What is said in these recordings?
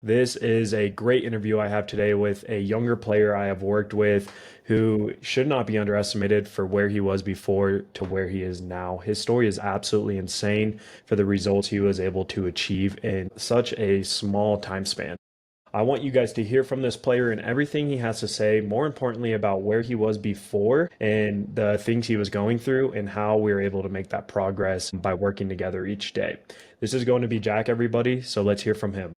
This is a great interview I have today with a younger player I have worked with who should not be underestimated for where he was before to where he is now. His story is absolutely insane for the results he was able to achieve in such a small time span. I want you guys to hear from this player and everything he has to say, more importantly, about where he was before and the things he was going through and how we were able to make that progress by working together each day. This is going to be Jack, everybody, so let's hear from him.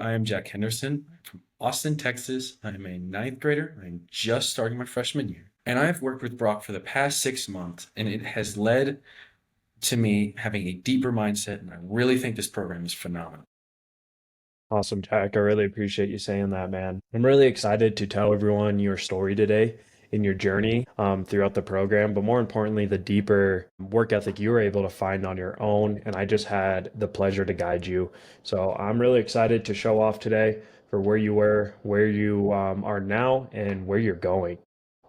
I am Jack Henderson from Austin, Texas. I'm a ninth grader. I'm just starting my freshman year. And I've worked with Brock for the past 6 months, and it has led to me having a deeper mindset. And I really think this program is phenomenal. Awesome, Jack. I really appreciate you saying that, man. I'm really excited to tell everyone your story today in your journey throughout the program, but more importantly, the deeper work ethic you were able to find on your own. And I just had the pleasure to guide you. So I'm really excited to show off today for where you were, where you are now, and where you're going.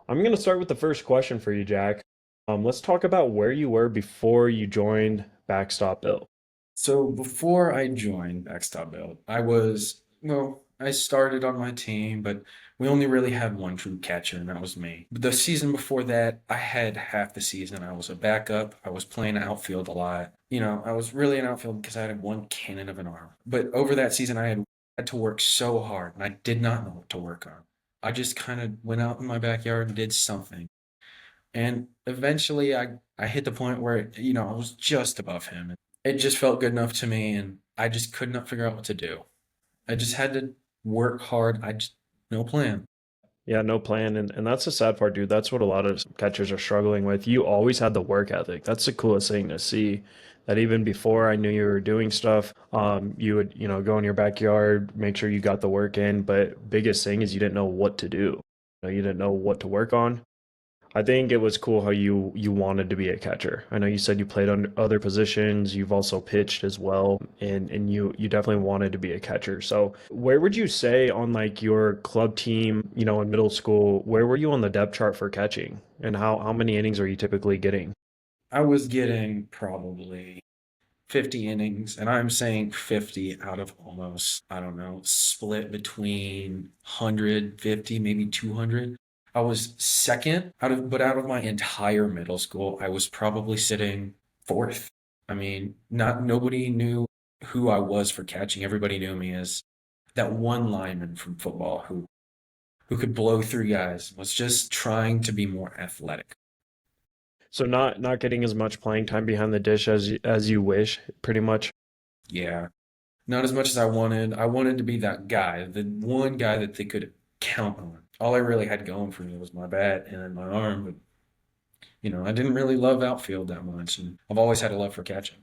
I'm going to start with the first question for you, Jack. Let's talk about where you were before you joined Backstop Built. So before I joined Backstop Built, I started on my team, but we only really had one true catcher, and that was me. But the season before that, I had half the season. I was a backup. I was playing outfield a lot. I was really an outfield because I had one cannon of an arm. But over that season, I had to work so hard, and I did not know what to work on. I just kind of went out in my backyard and did something. And eventually I hit the point where, I was just above him. It just felt good enough to me, and I just could not figure out what to do. I just had to work hard. No plan. Yeah, no plan. And that's the sad part, dude. That's what a lot of catchers are struggling with. You always had the work ethic. That's the coolest thing to see. That even before I knew you were doing stuff, you would, go in your backyard, make sure you got the work in. But biggest thing is you didn't know what to do. You didn't know what to work on. I think it was cool how you wanted to be a catcher. I know you said you played on other positions, you've also pitched as well, and you definitely wanted to be a catcher. So, where would you say on like your club team, in middle school, where were you on the depth chart for catching? And how many innings are you typically getting? I was getting probably 50 innings, and I'm saying 50 out of almost, I don't know, split between 150, maybe 200. I was second out of my entire middle school, I was probably sitting fourth. I mean, not nobody knew who I was for catching. Everybody knew me as that one lineman from football who could blow through guys, was just trying to be more athletic. So not getting as much playing time behind the dish as you wish, pretty much. Yeah. Not as much as I wanted. I wanted to be that guy, the one guy that they could count on. All I really had going for me was my bat and then my arm. But, I didn't really love outfield that much, and I've always had a love for catching.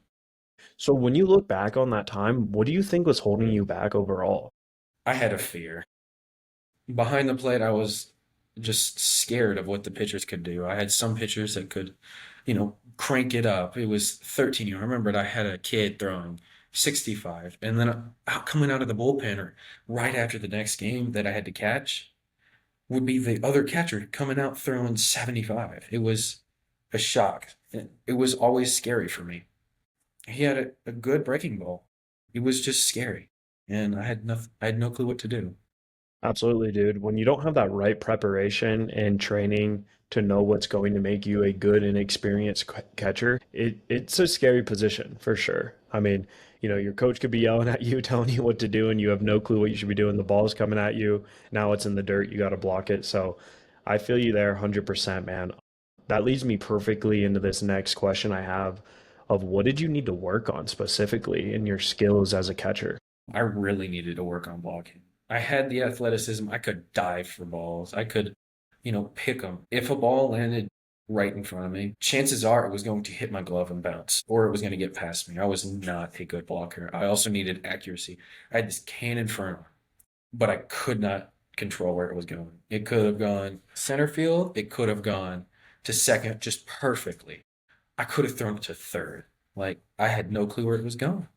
So when you look back on that time, what do you think was holding you back overall? I had a fear. Behind the plate, I was just scared of what the pitchers could do. I had some pitchers that could, crank it up. It was 13. I remembered I had a kid throwing 65, and then coming out of the bullpen or right after the next game that I had to catch would be the other catcher coming out throwing 75. It was a shock. It was always scary for me. He had a good breaking ball. It was just scary, and I had no clue what to do. Absolutely, dude. When you don't have that right preparation and training to know what's going to make you a good and experienced catcher, it's a scary position for sure. I mean, your coach could be yelling at you, telling you what to do, and you have no clue what you should be doing. The ball's coming at you. Now it's in the dirt. You got to block it. So I feel you there 100%, man. That leads me perfectly into this next question I have of what did you need to work on specifically in your skills as a catcher? I really needed to work on blocking. I had the athleticism. I could dive for balls. I could, pick them. If a ball landed right in front of me, chances are it was going to hit my glove and bounce, or it was going to get past me. I was not a good blocker. I also needed accuracy. I had this cannon front, but I could not control where it was going. It could have gone center field. It could have gone to second just perfectly. I could have thrown it to third. Like, I had no clue where it was going.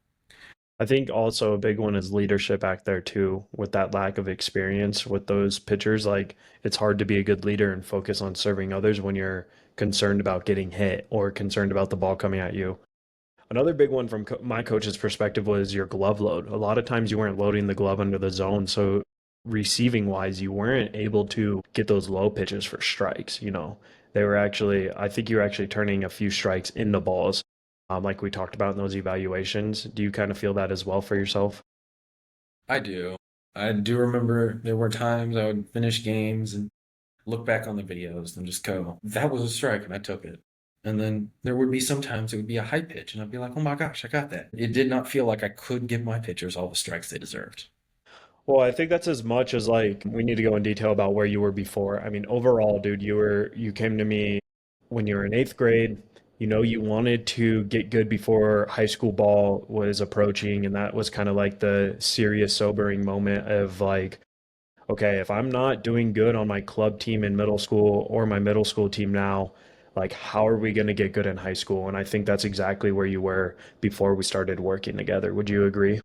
I think also a big one is leadership back there too, with that lack of experience with those pitchers. Like it's hard to be a good leader and focus on serving others when you're concerned about getting hit or concerned about the ball coming at you. Another big one from my coach's perspective was your glove load. A lot of times you weren't loading the glove under the zone, so receiving wise, you weren't able to get those low pitches for strikes. They were actually, I think you were actually turning a few strikes into balls, like we talked about in those evaluations. Do you kind of feel that as well for yourself? I do. I do remember there were times I would finish games and look back on the videos and just go, that was a strike and I took it. And then there would be sometimes it would be a high pitch and I'd be like, oh my gosh, I got that. It did not feel like I could give my pitchers all the strikes they deserved. Well, I think that's as much as like we need to go in detail about where you were before. I mean, overall, dude, you came to me when you were in eighth grade. You wanted to get good before high school ball was approaching, and that was kind of like the serious, sobering moment of like, okay, if I'm not doing good on my club team in middle school or my middle school team now, like how are we going to get good in high school? And I think that's exactly where you were before we started working together. Would you agree?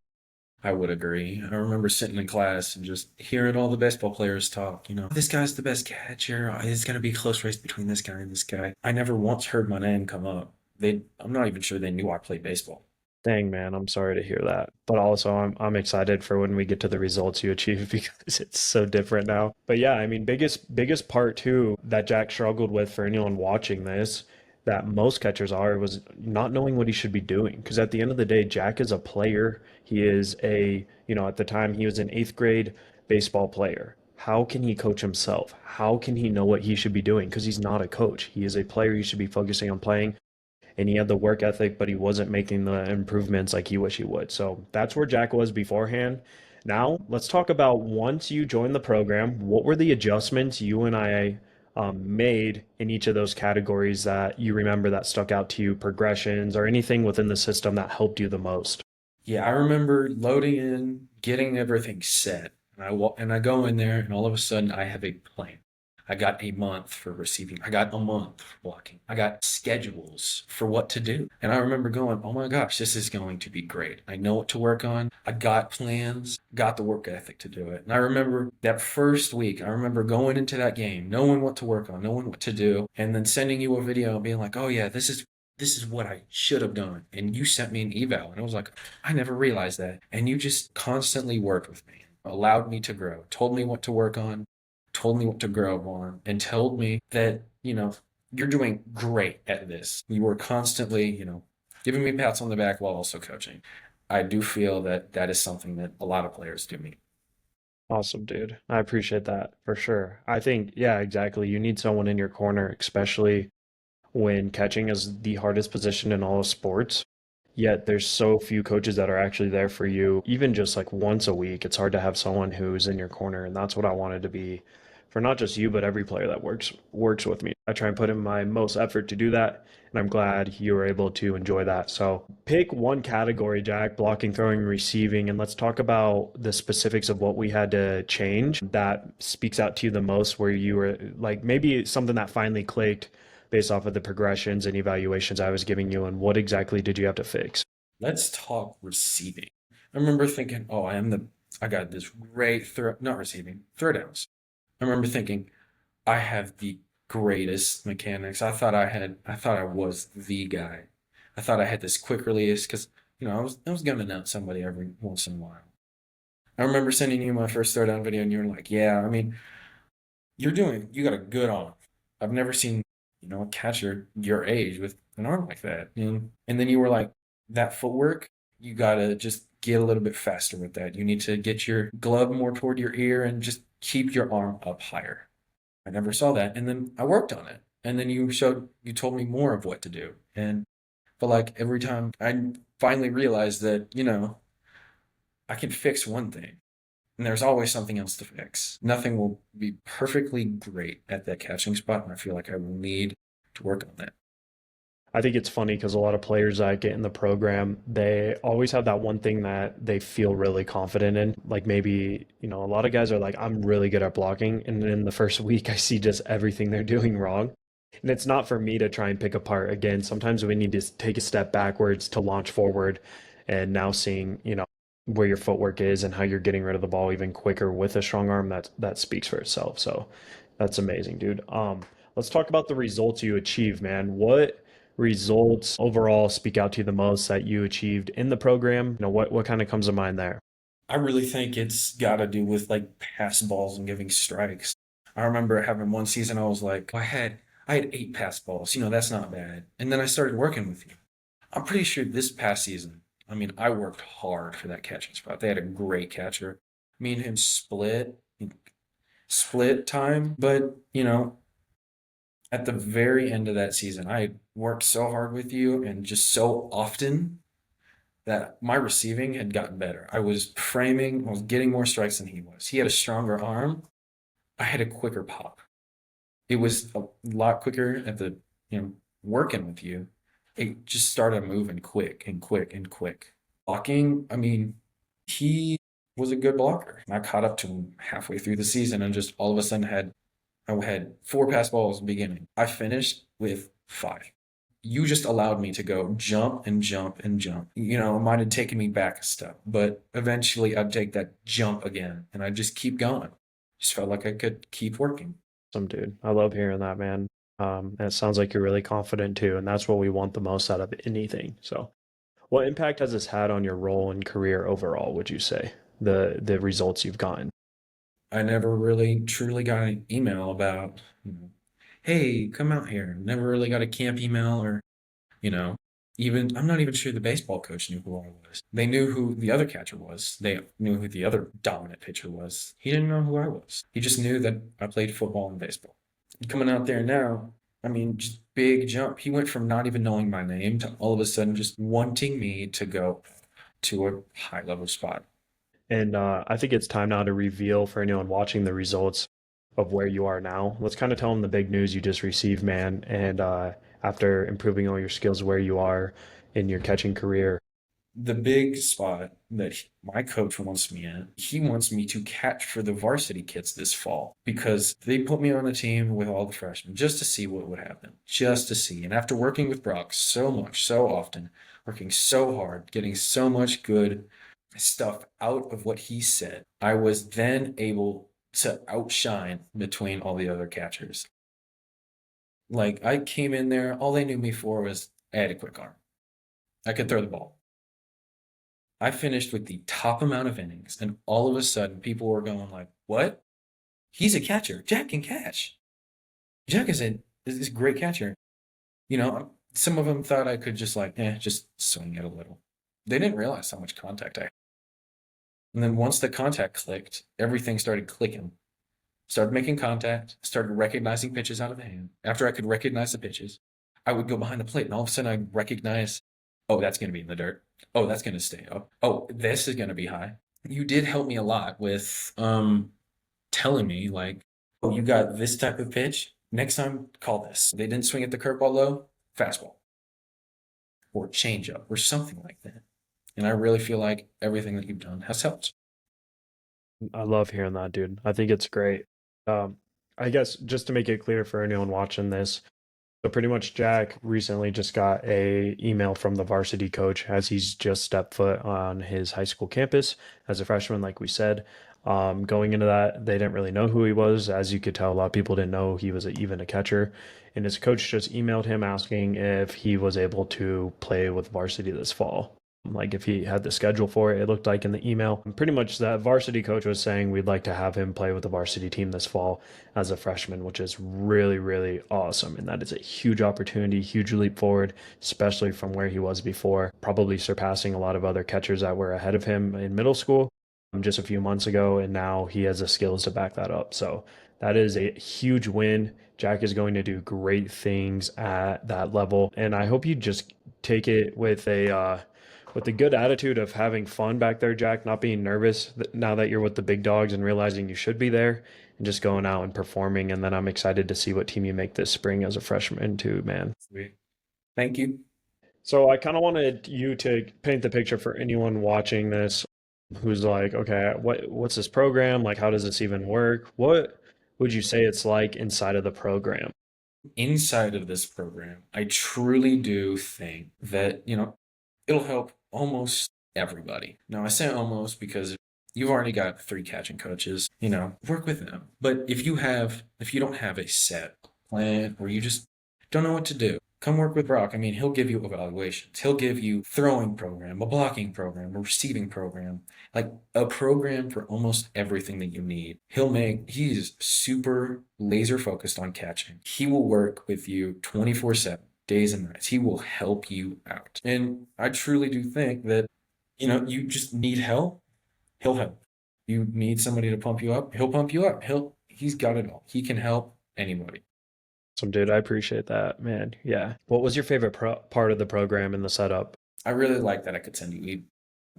I would agree. I remember sitting in class and just hearing all the baseball players talk. This guy's the best catcher. It's going to be a close race between this guy and this guy. I never once heard my name come up. I'm not even sure they knew I played baseball. Dang, man, I'm sorry to hear that. But also, I'm excited for when we get to the results you achieve because it's so different now. But yeah, I mean, biggest part too that Jack struggled with for anyone watching this, that most catchers are, was not knowing what he should be doing. Because at the end of the day, Jack is a player. He is at the time he was an eighth grade baseball player. How can he coach himself? How can he know what he should be doing? Because he's not a coach. He is a player. He should be focusing on playing, and he had the work ethic, but he wasn't making the improvements like he wish he would. So that's where Jack was beforehand. Now let's talk about once you joined the program, what were the adjustments you and I made in each of those categories that you remember that stuck out to you, progressions or anything within the system that helped you the most? Yeah, I remember loading in, getting everything set, and I go in there, and all of a sudden I have a plan. I got a month for receiving. I got a month for blocking. I got schedules for what to do. And I remember going, oh my gosh, this is going to be great. I know what to work on. I got plans, got the work ethic to do it. And I remember that first week, I remember going into that game, knowing what to work on, knowing what to do, and then sending you a video and being like, oh yeah, this is what I should have done. And you sent me an eval. And I was like, I never realized that. And you just constantly worked with me, allowed me to grow, told me what to work on, told me what to grow on, and told me that, you're doing great at this. You were constantly, giving me pats on the back while also coaching. I do feel that that is something that a lot of players do me. Awesome, dude. I appreciate that for sure. I think, yeah, exactly. You need someone in your corner, especially when catching is the hardest position in all of sports. Yet there's so few coaches that are actually there for you, even just like once a week. It's hard to have someone who's in your corner, and that's what I wanted to be for not just you, but every player that works with me. I try and put in my most effort to do that, and I'm glad you were able to enjoy that. So pick one category, Jack: blocking, throwing, receiving, and let's talk about the specifics of what we had to change that speaks out to you the most, where you were like maybe something that finally clicked based off of the progressions and evaluations I was giving you, and what exactly did you have to fix? Let's talk receiving. I remember thinking, oh, I got this great throw, not receiving, throw downs. I remember thinking, I have the greatest mechanics. I thought I was the guy. I thought I had this quick release because, I was gunning out somebody every once in a while. I remember sending you my first throwdown video and you were like, yeah, I mean, you got a good arm. I've never seen, a catcher your age with an arm like that. And then you were like, that footwork, you gotta just get a little bit faster with that. You need to get your glove more toward your ear and just keep your arm up higher. I never saw that. And then I worked on it. And then you told me more of what to do. And but like every time I finally realized that, I can fix one thing. And there's always something else to fix. Nothing will be perfectly great at that catching spot, and I feel like I will need to work on that. I think it's funny because a lot of players that get in the program, they always have that one thing that they feel really confident in. Like maybe, a lot of guys are like, I'm really good at blocking. And in the first week, I see just everything they're doing wrong. And it's not for me to try and pick apart. Again, sometimes we need to take a step backwards to launch forward. And now seeing, where your footwork is and how you're getting rid of the ball even quicker with a strong arm, that speaks for itself. So that's amazing, dude. Let's talk about the results you achieved, man. results overall speak out to you the most that you achieved in the program? What kind of comes to mind there? I really think it's got to do with like pass balls and giving strikes. I remember having one season I was like, I had 8 pass balls. That's not bad. And then I started working with you. I'm pretty sure this past season, I mean, I worked hard for that catching spot. They had a great catcher. Me and him split time, but at the very end of that season, I worked so hard with you and just so often that my receiving had gotten better. I was getting more strikes than he was. He had a stronger arm. I had a quicker pop. It was a lot quicker at the, you know, working with you. It just started moving quick and quick and quick. Blocking, I mean, he was a good blocker. I caught up to him halfway through the season and just all of a sudden I had 4 pass balls beginning. I finished with 5. You just allowed me to go jump and jump and jump. It might have taken me back a step, but eventually I'd take that jump again and I'd just keep going. Just felt like I could keep working. Some dude. I love hearing that, man. And it sounds like you're really confident too, and that's what we want the most out of anything. So, what impact has this had on your role and career overall, would you say? The results you've gotten? I never really truly got an email about, hey, come out here. Never really got a camp email or, you know, even I'm not even sure the baseball coach knew who I was. They knew who the other catcher was. They knew who the other dominant pitcher was. He didn't know who I was. He just knew that I played football and baseball. Coming out there now, I mean, just big jump. He went from not even knowing my name to all of a sudden just wanting me to go to a high level spot. And I think it's time now to reveal for anyone watching the results of where you are now. Let's kind of tell them the big news you just received, man. And after improving all your skills, where you are in your catching career. The big spot that my coach wants me in, he wants me to catch for the varsity kids this fall because they put me on a team with all the freshmen just to see what would happen, just to see. And after working with Brock so much, so often, working so hard, getting so much good stuff out of what he said, I was then able to outshine between all the other catchers. Like I came in there, all they knew me for was I had a quick arm. I could throw the ball. I finished with the top amount of innings, and all of a sudden, people were going like, "What? He's a catcher. Jack can catch. Jack is a great catcher." Some of them thought I could just just swing it a little. They didn't realize how much contact I had. And then once the contact clicked, everything started clicking. Started making contact, started recognizing pitches out of the hand. After I could recognize the pitches, I would go behind the plate, and all of a sudden I'd recognize, oh, that's going to be in the dirt. Oh, that's going to stay up. Oh, this is going to be high. You did help me a lot with telling me, like, oh, you got this type of pitch. Next time, call this. They didn't swing at the curveball low, fastball, or changeup, or something like that. And I really feel like everything that you've done has helped. I love hearing that, dude. I think it's great. Um, I guess just to make it clear for anyone watching this, so pretty much Jack recently just got a email from the varsity coach as he's just stepped foot on his high school campus as a freshman, like we said. Going into that, they didn't really know who he was. As you could tell, a lot of people didn't know he was even a catcher. And his coach just emailed him asking if he was able to play with varsity this fall. Like if he had the schedule for it, it looked like in the email. Pretty much that varsity coach was saying we'd like to have him play with the varsity team this fall as a freshman, which is really, really awesome. And that is a huge opportunity, huge leap forward, especially from where he was before, probably surpassing a lot of other catchers that were ahead of him in middle school just a few months ago. And now he has the skills to back that up. So that is a huge win. Jack is going to do great things at that level. And I hope you just take it with a good attitude of having fun back there, Jack, not being nervous now that you're with the big dogs and realizing you should be there and just going out and performing. And then I'm excited to see what team you make this spring as a freshman too, man. Sweet. Thank you. So I kind of wanted you to paint the picture for anyone watching this who's like, okay, what's this program? Like, how does this even work? What would you say it's like inside of the program? Inside of this program, I truly do think that, it'll help almost everybody. Now, I say almost because you've already got 3 catching coaches, work with them. But if you don't have a set plan or you just don't know what to do. Come work with Brock. I mean, he'll give you evaluations. He'll give you throwing program, a blocking program, a receiving program, like a program for almost everything that you need. He's super laser focused on catching. He will work with you 24/7, days and nights. He will help you out. And I truly do think that, you just need help, he'll help. You need somebody to pump you up, he'll pump you up. He's got it all. He can help anybody. Some dude, I appreciate that, man. Yeah. What was your favorite part of the program and the setup? I really like that I could send you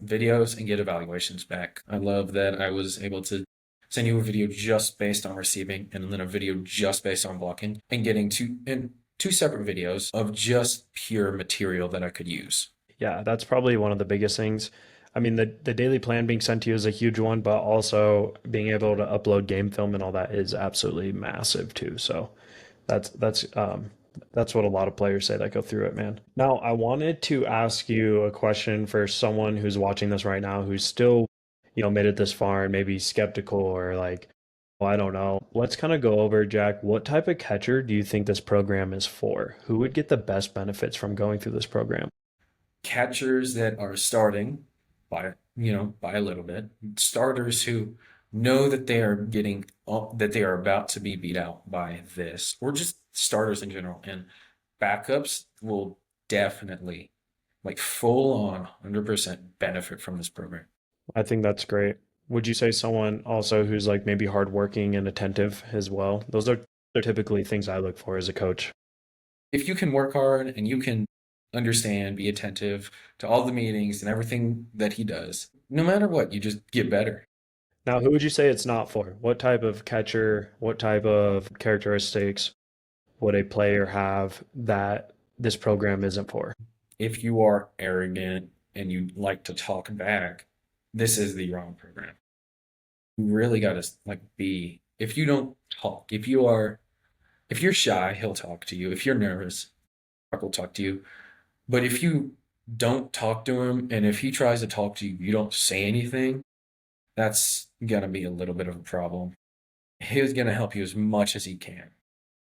videos and get evaluations back. I love that I was able to send you a video just based on receiving and then a video just based on blocking and getting two separate videos of just pure material that I could use. Yeah, that's probably one of the biggest things. I mean, the daily plan being sent to you is a huge one, but also being able to upload game film and all that is absolutely massive too. So that's that's um that's what a lot of players say that go through it, man. Now, I wanted to ask you a question for someone who's watching this right now who's still, made it this far and maybe skeptical or like, well, I don't know. Let's kind of go over, Jack, what type of catcher do you think this program is for? Who would get the best benefits from going through this program? Catchers that are starting by a little bit, starters who know that that they are about to be beat out by this, or just starters in general. And backups will definitely, like, full on 100% benefit from this program. I think that's great. Would you say someone also who's like maybe hardworking and attentive as well? Those are typically things I look for as a coach. If you can work hard and you can understand, be attentive to all the meetings and everything that he does, no matter what, you just get better. Now, who would you say it's not for? What type of catcher, what type of characteristics would a player have that this program isn't for? If you are arrogant and you like to talk back, this is the wrong program. You really got to, like, be, if you don't talk, if you're shy, he'll talk to you. If you're nervous, Brock will talk to you. But if you don't talk to him and if he tries to talk to you, you don't say anything, that's gonna be a little bit of a problem. He's gonna help you as much as he can.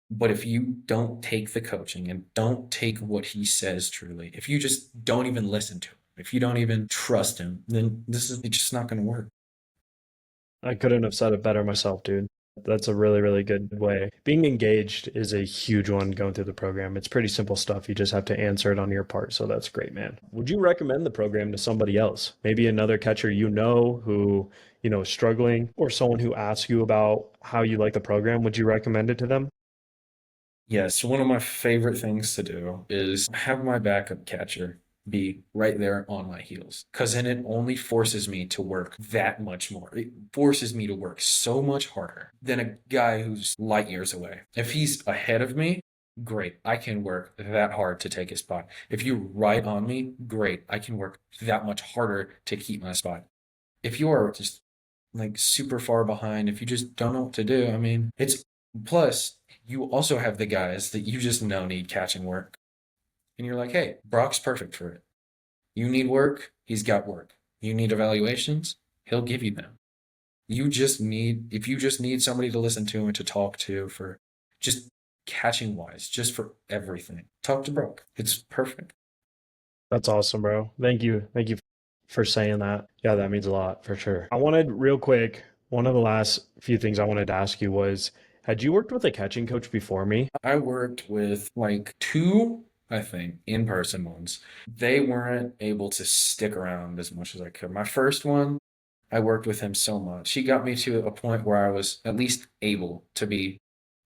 But if you don't take the coaching and don't take what he says truly, if you just don't even listen to him, if you don't even trust him, then this is it's just not gonna work. I couldn't have said it better myself, dude. That's a really, really good way. Being engaged is a huge one going through the program. It's pretty simple stuff. You just have to answer it on your part. So that's great, man. Would you recommend the program to somebody else? Maybe another catcher who, is struggling, or someone who asks you about how you like the program. Would you recommend it to them? Yes, one of my favorite things to do is have my backup catcher be right there on my heels. Because then it only forces me to work that much more. It forces me to work so much harder than a guy who's light years away. If he's ahead of me, great. I can work that hard to take his spot. If you're right on me, great. I can work that much harder to keep my spot. If you are just, like, super far behind, if you just don't know what to do, I mean, it's plus you also have the guys that you just know need catching work. And you're like, hey, Brock's perfect for it. You need work, he's got work. You need evaluations, he'll give you them. If you just need somebody to listen to and to talk to for just catching wise, just for everything, talk to Brock. It's perfect. That's awesome, bro. Thank you. Thank you for saying that. Yeah, that means a lot for sure. I wanted real quick, one of the last few things I wanted to ask you was, had you worked with a catching coach before me? I worked with, like, two, I think, in person ones. They weren't able to stick around as much as I could. My first one, I worked with him so much. He got me to a point where I was at least able to be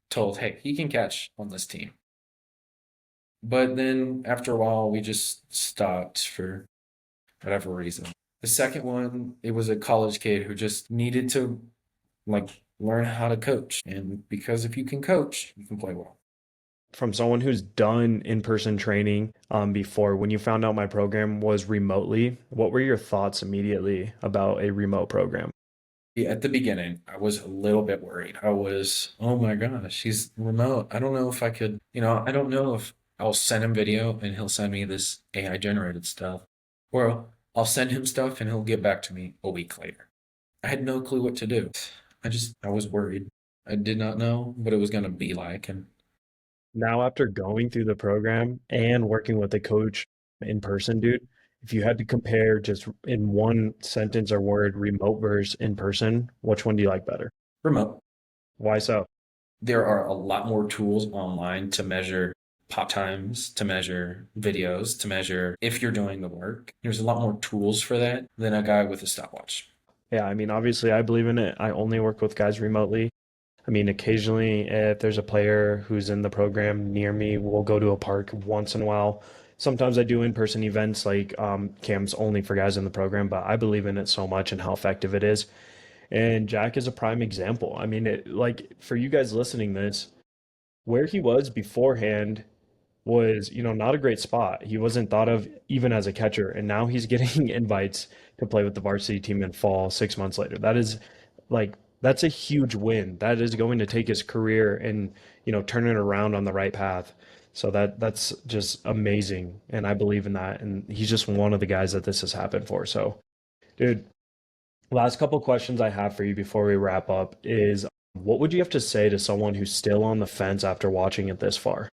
told, hey, he can catch on this team. But then after a while, we just stopped for whatever reason. The second one, it was a college kid who just needed to, like, learn how to coach. And because if you can coach, you can play well. From someone who's done in-person training before, when you found out my program was remotely, what were your thoughts immediately about a remote program? Yeah, at the beginning, I was a little bit worried. Oh my gosh, he's remote. I don't know if I could, I don't know if I'll send him video and he'll send me this AI generated stuff. Or I'll send him stuff and he'll get back to me a week later. I had no clue what to do. I was worried. I did not know what it was going to be like. And Now, after going through the program and working with the coach in person, dude, if you had to compare just in one sentence or word, remote versus in person, which one do you like better? Remote. Why so? There are a lot more tools online to measure pop times, to measure videos, to measure if you're doing the work. There's a lot more tools for that than a guy with a stopwatch. Yeah, I mean, obviously, I believe in it. I only work with guys remotely. I mean, occasionally, if there's a player who's in the program near me, we'll go to a park once in a while. Sometimes I do in-person events like camps only for guys in the program, but I believe in it so much and how effective it is. And Jack is a prime example. I mean, like for you guys listening this, where he was beforehand was, not a great spot. He wasn't thought of even as a catcher, and now he's getting invites to play with the varsity team in fall 6 months later. That is like that's a huge win. That is going to take his career and, turn it around on the right path. So that's just amazing, and I believe in that. And he's just one of the guys that this has happened for. So, dude, last couple questions I have for you before we wrap up is what would you have to say to someone who's still on the fence after watching it this far?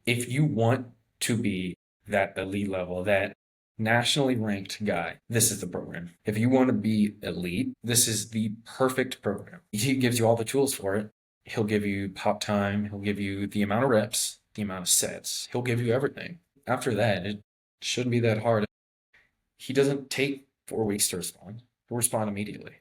If you want to be that elite level, that nationally ranked guy, this is the program. If you want to be elite, this is the perfect program. He gives you all the tools for it. He'll give you pop time, he'll give you the amount of reps, the amount of sets, he'll give you everything. After that, it shouldn't be that hard. He doesn't take 4 weeks to respond, he'll respond immediately.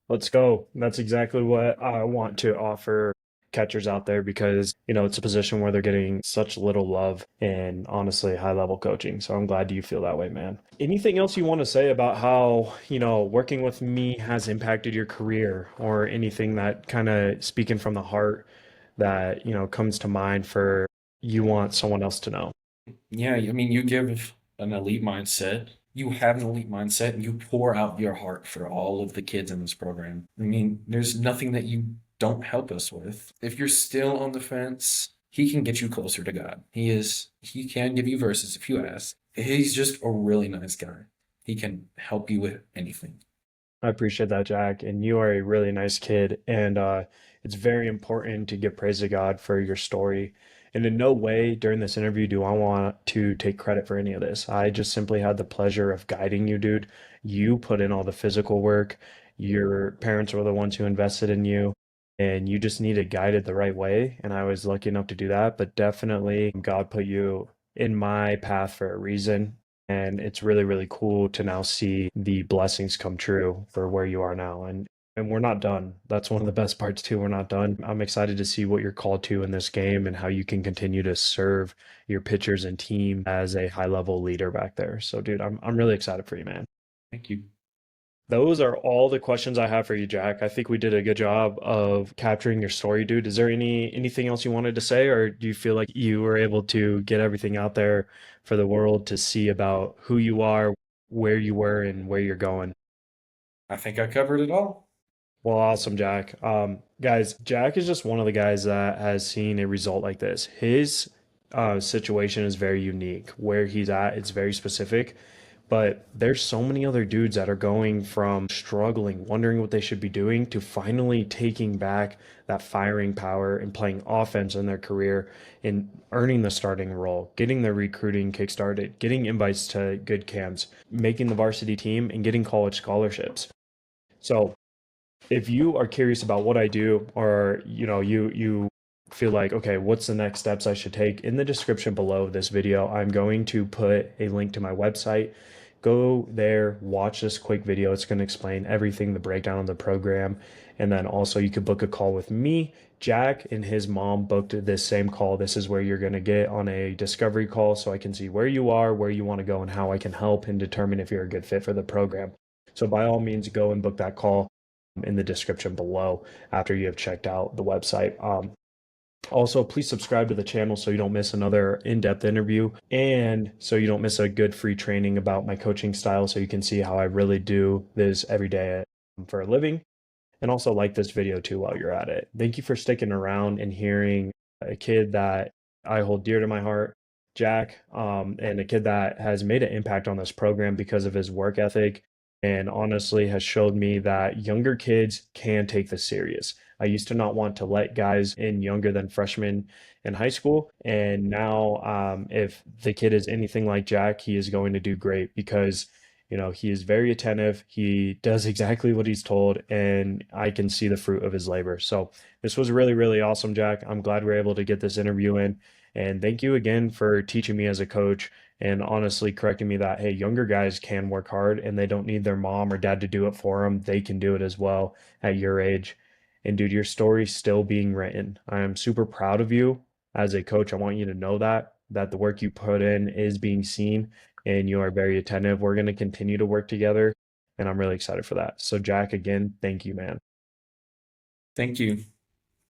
Let's go. That's exactly what I want to offer catchers out there because, it's a position where they're getting such little love and honestly high level coaching. So I'm glad you feel that way, man. Anything else you want to say about how, working with me has impacted your career or anything that kind of speaking from the heart that, comes to mind for you want someone else to know? Yeah, I mean, you give an elite mindset. You have an elite mindset and you pour out your heart for all of the kids in this program. I mean, there's nothing that you don't help us with. If you're still on the fence, he can get you closer to God. He can give you verses if you ask. He's just a really nice guy. He can help you with anything. I appreciate that, Jack. And you are a really nice kid. And it's very important to give praise to God for your story. And in no way during this interview do I want to take credit for any of this. I just simply had the pleasure of guiding you, dude. You put in all the physical work. Your parents were the ones who invested in you. And you just needed guided the right way. And I was lucky enough to do that. But definitely, God put you in my path for a reason. And it's really, really cool to now see the blessings come true for where you are now. And we're not done. That's one of the best parts too. We're not done. I'm excited to see what you're called to in this game and how you can continue to serve your pitchers and team as a high level leader back there. So dude, I'm really excited for you, man. Thank you. Those are all the questions I have for you, Jack. I think we did a good job of capturing your story, dude. Is there anything else you wanted to say, or do you feel like you were able to get everything out there for the world to see about who you are, where you were, and where you're going? I think I covered it all. Well, awesome, Jack. Guys, Jack is just one of the guys that has seen a result like this. His situation is very unique. Where he's at, it's very specific. But there's so many other dudes that are going from struggling, wondering what they should be doing, to finally taking back that firing power and playing offense in their career and earning the starting role, getting their recruiting kickstarted, getting invites to good camps, making the varsity team, and getting college scholarships. So if you are curious about what I do, or you feel like, okay, what's the next steps I should take, in the description below this video, I'm going to put a link to my website. Go there, watch this quick video. It's going to explain everything, the breakdown of the program. And then also you could book a call with me. Jack and his mom booked this same call. This is where you're going to get on a discovery call so I can see where you are, where you want to go, and how I can help and determine if you're a good fit for the program. So by all means, go and book that call in the description below after you have checked out the website. Also, please subscribe to the channel so you don't miss another in-depth interview and so you don't miss a good free training about my coaching style so you can see how I really do this every day for a living. And also like this video too while you're at it. Thank you for sticking around and hearing a kid that I hold dear to my heart, Jack, and a kid that has made an impact on this program because of his work ethic and honestly has showed me that younger kids can take this serious. I used to not want to let guys in younger than freshmen in high school. And now, if the kid is anything like Jack, he is going to do great because, he is very attentive. He does exactly what he's told, and I can see the fruit of his labor. So, this was really, really awesome, Jack. I'm glad we are able to get this interview in. And thank you again for teaching me as a coach and honestly correcting me that, hey, younger guys can work hard and they don't need their mom or dad to do it for them. They can do it as well at your age. And dude, your story's still being written. I am super proud of you as a coach. I want you to know that the work you put in is being seen and you are very attentive. We're going to continue to work together and I'm really excited for that. So Jack, again, thank you, man. Thank you.